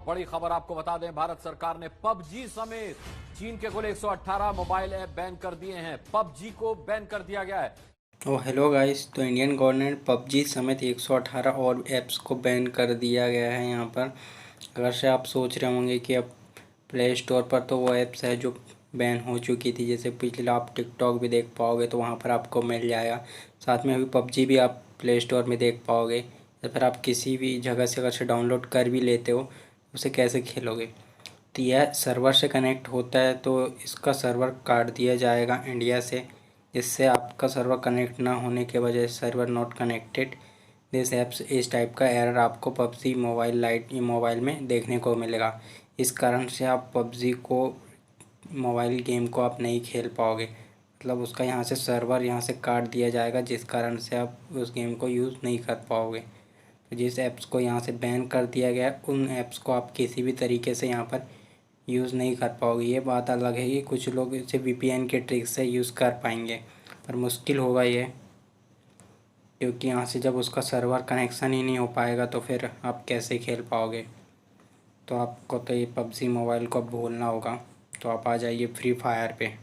बड़ी खबर आपको बता दें, भारत सरकार ने पबजी समेत चीन के कुल 118 मोबाइल ऐप बैन कर दिए हैं। पबजी को बैन कर दिया गया है। हेलो गाइस, तो इंडियन गवर्नमेंट पबजी समेत 118 और ऐप्स को बैन कर दिया गया है। यहाँ पर अगर से आप सोच रहे होंगे कि अब प्ले स्टोर पर तो वो ऐप्स है जो बैन हो चुकी थी, जैसे पिछले आप टिकटॉक भी देख पाओगे तो वहाँ पर आपको मिल जाएगा। साथ में अभी पबजी भी आप प्ले स्टोर में देख पाओगे, या फिर आप किसी भी जगह से अगर से डाउनलोड कर भी लेते हो, उसे कैसे खेलोगे। तो यह सर्वर से कनेक्ट होता है, तो इसका सर्वर काट दिया जाएगा इंडिया से, जिससे आपका सर्वर कनेक्ट ना होने के वजह से server not connected this apps इस टाइप का एरर आपको पबजी मोबाइल में देखने को मिलेगा। इस कारण से आप पबजी को मोबाइल गेम को आप नहीं खेल पाओगे, मतलब उसका यहाँ से सर्वर यहाँ से काट दिया जाएगा, जिस कारण से आप उस गेम को यूज़ नहीं कर पाओगे। तो जिस ऐप्स को यहाँ से बैन कर दिया गया है, उन ऐप्स को आप किसी भी तरीके से यहाँ पर यूज़ नहीं कर पाओगे। ये बात अलग है कि कुछ लोग इसे वीपीएन के ट्रिक से यूज़ कर पाएंगे, पर मुश्किल होगा ये, क्योंकि यहाँ से जब उसका सर्वर कनेक्शन ही नहीं हो पाएगा तो फिर आप कैसे खेल पाओगे। तो आपको तो ये पबजी मोबाइल को अब भूलना होगा। तो आप आ जाइए फ्री फायर पे।